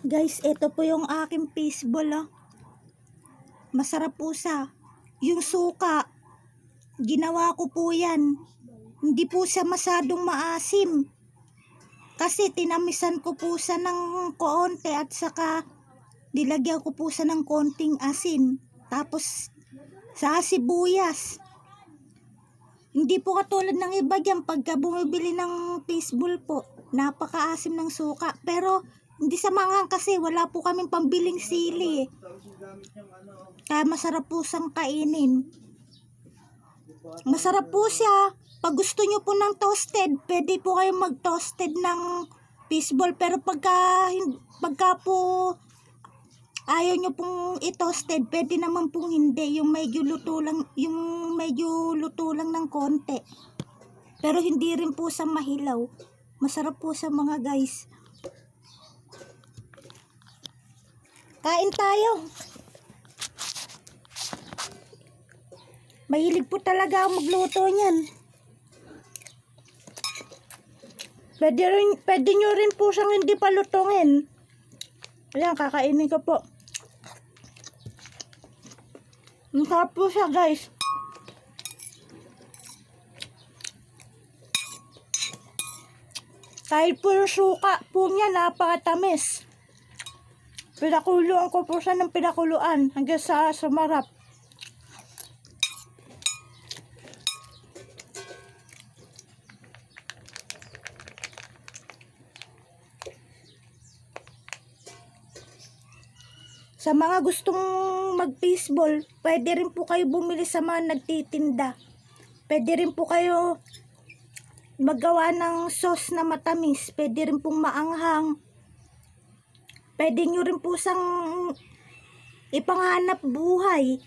Guys, ito po yung aking fishball, oh. Masarap po siya. Yung suka, ginawa ko po yan. Hindi po siya masyadong maasim. Kasi tinamisan ko po siya ng konti at saka nilagyan ko po siya ng konting asin. Tapos sa sibuyas. Hindi po katulad ng iba dyan pagka bumibili ng fishball po. Napakaasim ng suka. Pero hindi sa manghang kasi wala po kaming pambiling sili. Kaya masarap po siyang kainin. Masarap po siya. Pag gusto nyo po ng toasted, pwede po kayong mag-toasted ng fishball. Pero pagka po ayaw nyo pong i-toasted, pwede naman pong hindi. Yung medyo luto lang ng konti. Pero hindi rin po sa mahilaw. Masarap po sa mga guys. Kain tayo. Mahilig po talaga ako magluto niyan. Pwede nyo rin po siyang hindi palutungin. Ayan, kakainin ko po. Masarap po siya guys. Kahit po yung suka po niya, napakatamis. Pinakuluan ko po siya ng pinakuluan hanggang sa sumarap. Sa mga gustong mag-fishball, pwede rin po kayo bumili sa mga nagtitinda. Pwede rin po kayo maggawa ng sauce na matamis. Pwede rin pong maanghang. Pwede nyo rin po sang ipanghanap buhay.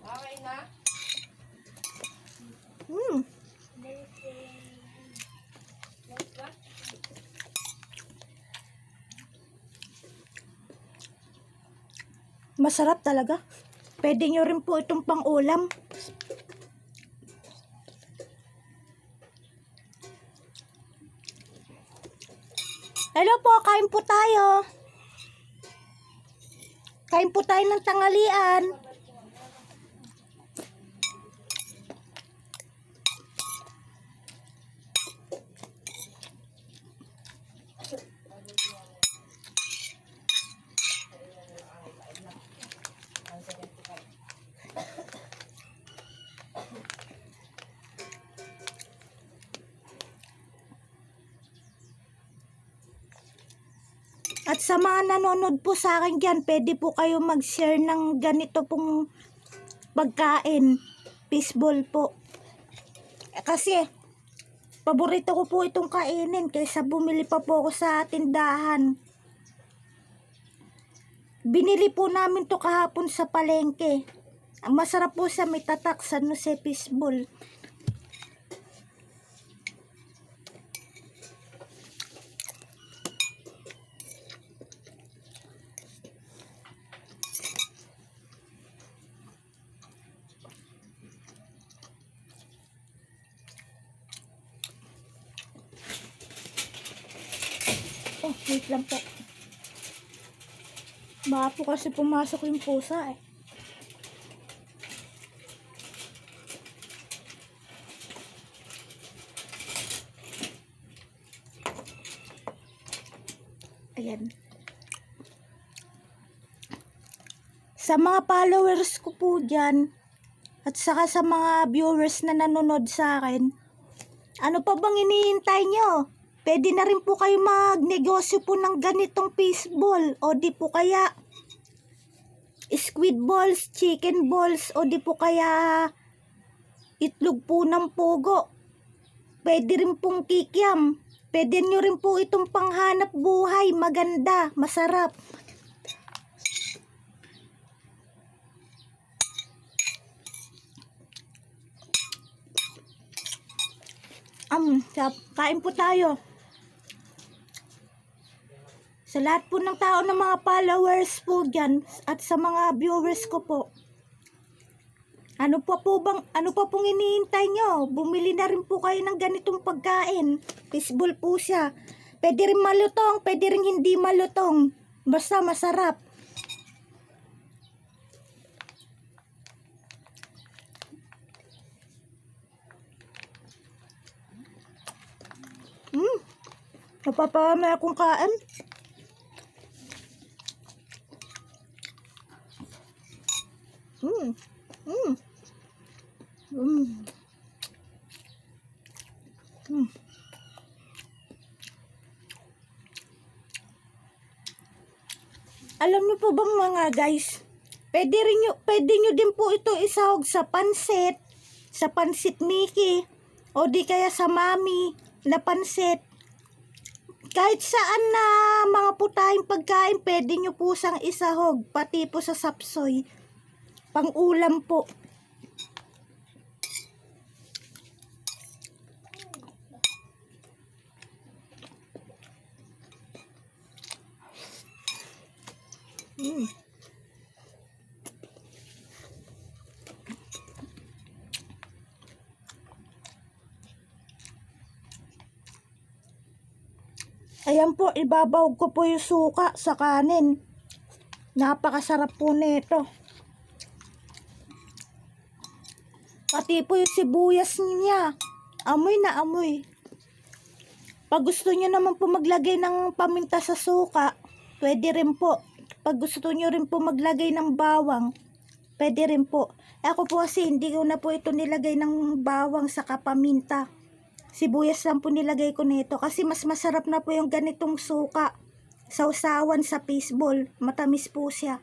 Okay na? Masarap talaga. Pwede nyo rin po itong pang-ulam. Hello po, kain po tayo. Kain po tayo ng tanghalian. At sa mga nanonood po sa akin dyan, pwede po kayo mag-share ng ganito pong pagkain. Fishball po. Kasi, paborito ko po itong kainin kaysa bumili pa po ako sa tindahan. Binili po namin to kahapon sa palengke. Ang masarap po sa may tatak sa Jose Fishball. Oh, wait lang po. Baka po kasi pumasok yung pusa eh. Ayan. Sa mga followers ko po dyan, at saka sa mga viewers na nanonood sa akin, ano pa bang hinihintay nyo? Pwede na rin po kayo magnegosyo po ng ganitong fishball o di po kaya squid balls, chicken balls o di po kaya itlog po ng pugo. Pwede rin pong kikiam. Pwede nyo rin po itong panghanap buhay. Maganda, masarap. Kain po tayo. Sa lahat po ng tao ng mga followers po dyan at sa mga viewers ko po. Ano pa pong iniintay nyo? Bumili na rin po kayo ng ganitong pagkain. Fishball po siya. Pwede rin malutong, pwede rin hindi malutong. Basta masarap. Napapamay akong kain. Mm. Mm. Mm. Mm. Alam niyo po bang mga guys, pwede nyo din po ito isahog sa pansit Mickey, o di kaya sa mami na pansit. Kahit saan na mga putahing pagkain, pwede nyo po sang isahog, pati po sa sapsoy. Pang-ulam po. Mm. Ayan po, ibabawag ko po yung suka sa kanin. Napakasarap po nito. Pati po yung sibuyas niya. Amoy na amoy. Pag gusto nyo naman po maglagay ng paminta sa suka, pwede rin po. Pag gusto nyo rin po maglagay ng bawang, pwede rin po. Ako po kasi hindi ko na po ito nilagay ng bawang sa paminta. Sibuyas lang po nilagay ko nito kasi mas masarap na po yung ganitong suka. Sausawan sa fishball. Matamis po siya.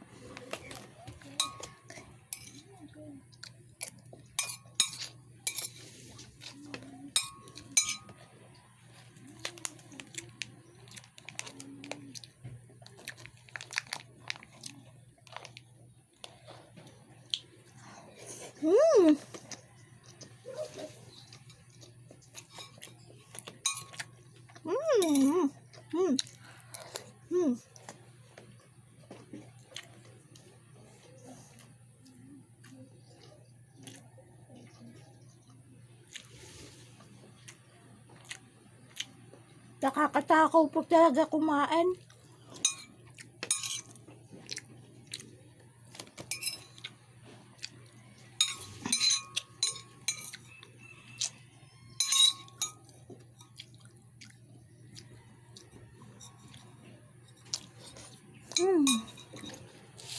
Mm. Mm. Mm. Mm. Nakakatakaw po talaga kumain.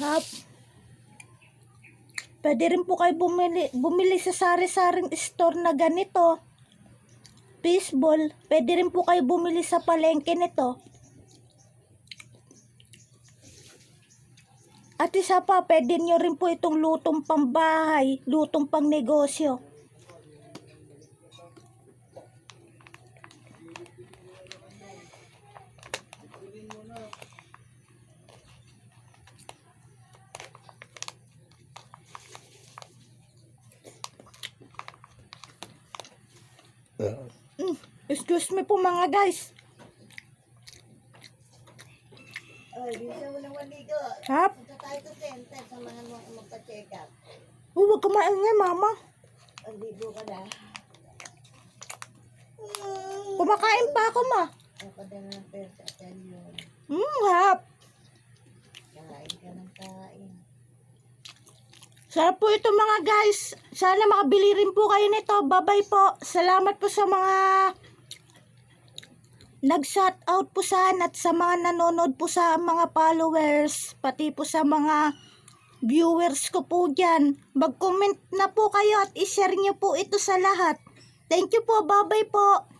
Hap. Pwede rin po kayo bumili sa sari-saring store na ganito. Fishball. Pwede rin po kayo bumili sa palengke nito. At isa pa, pwede nyo rin po itong lutong pambahay, lutong pang negosyo. Excuse me po mga guys. Ay, bisa mo nang waligo. Hap. Punta tayo sa center, samahan mo ako magpa-check up. Huwag ka maingay, mama. Ligo ka na. Kumakain pa ako, ma. Ako din ng pesa sa yun. Hap. Kain ka ng kain. Sarap po ito mga guys. Sana makabili rin po kayo nito. Bye-bye po. Salamat po sa mga nag-shout out po saan at sa mga nanonood po sa mga followers. Pati po sa mga viewers ko po dyan. Mag-comment na po kayo at i-share nyo po ito sa lahat. Thank you po. Bye-bye po.